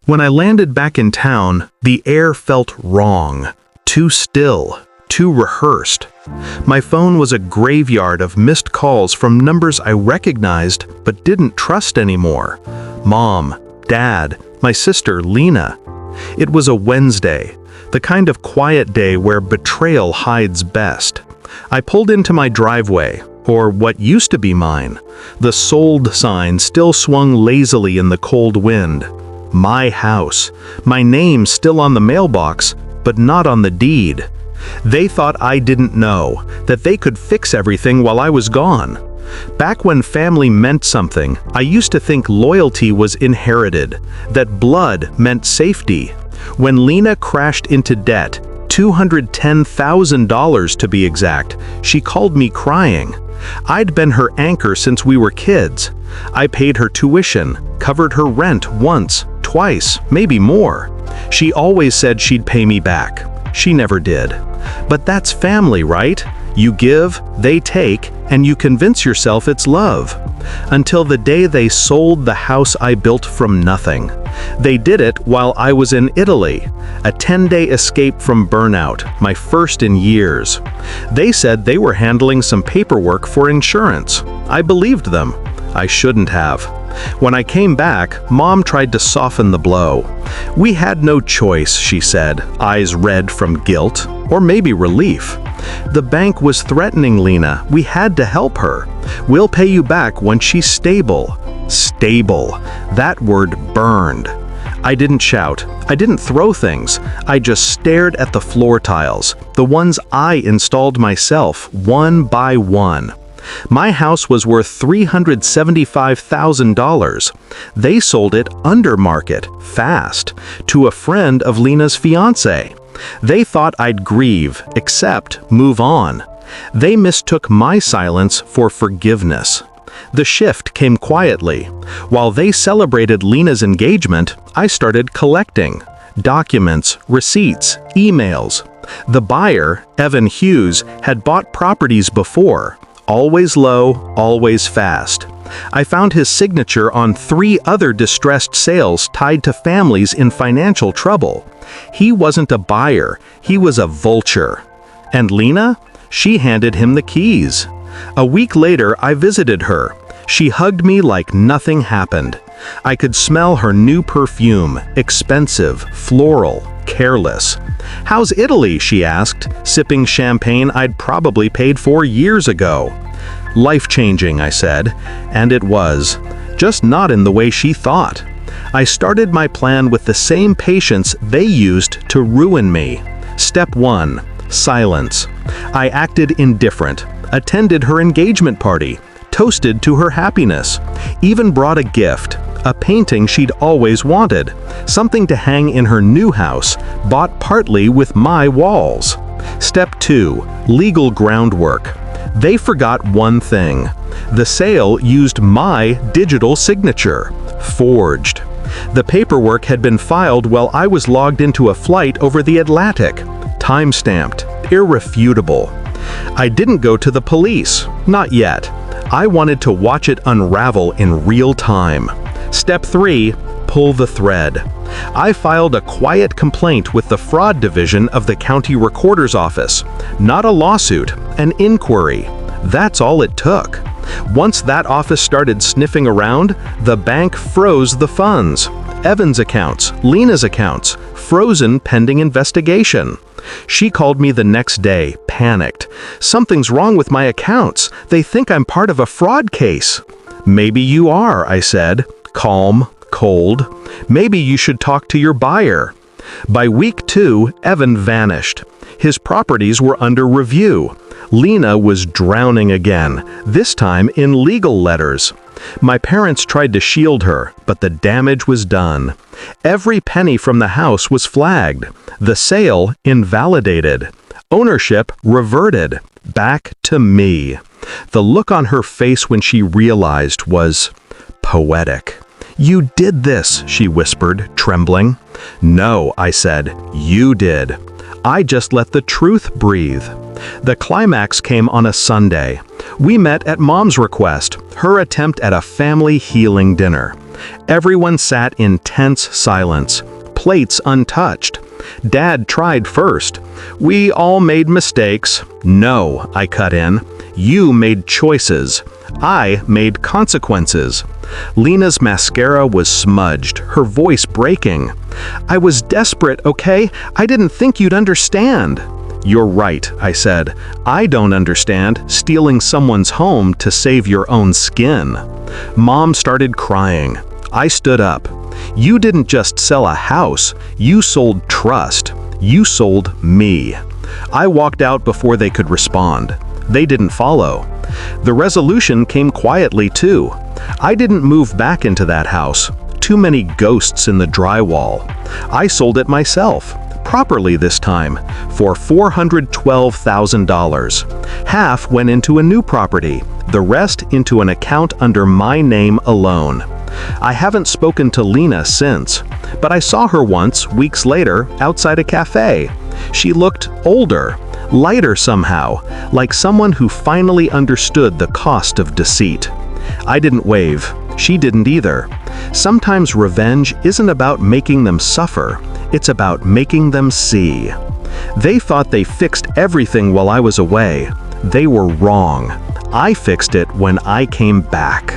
When I landed back in town, the air felt wrong, too still, too rehearsed. My phone was a graveyard of missed calls from numbers I recognized but didn't trust anymore. Mom, Dad, my sister Lena. It was a Wednesday, the kind of quiet day where betrayal hides best. I pulled into my driveway, or what used to be mine. The sold sign still swung lazily in the cold wind. My house, my name still on the mailbox, but not on the deed. They thought I didn't know, that they could fix everything while I was gone. Back when family meant something, I used to think loyalty was inherited, that blood meant safety. When Lena crashed into debt, $210,000 to be exact, she called me crying. I'd been her anchor since we were kids. I paid her tuition, covered her rent once, twice, maybe more. She always said she'd pay me back. She never did. But that's family, right? You give, they take, and you convince yourself it's love. Until the day they sold the house I built from nothing. They did it while I was in Italy, a 10-day escape from burnout, my first in years. They said they were handling some paperwork for insurance. I believed them. I shouldn't have. When I came back, Mom tried to soften the blow. We had no choice, she said, eyes red from guilt, or maybe relief. The bank was threatening Lena. We had to help her. We'll pay you back when she's stable. Stable. That word burned. I didn't shout. I didn't throw things. I just stared at the floor tiles, the ones I installed myself, one by one. My house was worth $375,000. They sold it under market, fast, to a friend of Lena's fiance. They thought I'd grieve, accept, move on. They mistook my silence for forgiveness. The shift came quietly. While they celebrated Lena's engagement, I started collecting. Documents, receipts, emails. The buyer, Evan Hughes, had bought properties before. Always low, always fast. I found his signature on 3 other distressed sales tied to families in financial trouble. He wasn't a buyer, he was a vulture. And Lena? She handed him the keys. A week later, I visited her. She hugged me like nothing happened. I could smell her new perfume, expensive, floral, careless. "How's Italy?" she asked, sipping champagne I'd probably paid for years ago. "Life-changing," I said, and it was, just not in the way she thought. I started my plan with the same patience they used to ruin me. Step 1. Silence. I acted indifferent, attended her engagement party, toasted to her happiness, even brought a gift, a painting she'd always wanted, something to hang in her new house, bought partly with my walls. Step 2. Legal groundwork. They forgot one thing. The sale used my digital signature, forged. The paperwork had been filed while I was logged into a flight over the Atlantic, time-stamped, irrefutable. I didn't go to the police, not yet. I wanted to watch it unravel in real time. Step 3. Pull the thread. I filed a quiet complaint with the fraud division of the county recorder's office. Not a lawsuit, an inquiry. That's all it took. Once that office started sniffing around, the bank froze the funds. Evan's accounts, Lena's accounts, frozen pending investigation. She called me the next day, panicked. "Something's wrong with my accounts. They think I'm part of a fraud case." "Maybe you are," I said, calm, cold. "Maybe you should talk to your buyer." By week 2, Evan vanished. His properties were under review. Lena was drowning again, this time in legal letters. My parents tried to shield her, but the damage was done. Every penny from the house was flagged. The sale invalidated. Ownership reverted. Back to me. The look on her face when she realized was poetic. "You did this," she whispered, trembling. "No," I said, "you did. I just let the truth breathe." The climax came on a Sunday. We met at Mom's request, her attempt at a family healing dinner. Everyone sat in tense silence, plates untouched. Dad tried first. "We all made mistakes." "No," I cut in. "You made choices. I made consequences." Lena's mascara was smudged, her voice breaking. "I was desperate, okay? I didn't think you'd understand." "You're right," I said. "I don't understand stealing someone's home to save your own skin." Mom started crying. I stood up. "You didn't just sell a house, you sold trust. You sold me." I walked out before they could respond. They didn't follow. The resolution came quietly too. I didn't move back into that house. Too many ghosts in the drywall. I sold it myself, properly this time, for $412,000. Half went into a new property, the rest into an account under my name alone. I haven't spoken to Lena since, but I saw her once, weeks later, outside a cafe. She looked older, lighter somehow, like someone who finally understood the cost of deceit. I didn't wave. She didn't either. Sometimes revenge isn't about making them suffer, it's about making them see. They thought they fixed everything while I was away. They were wrong. I fixed it when I came back.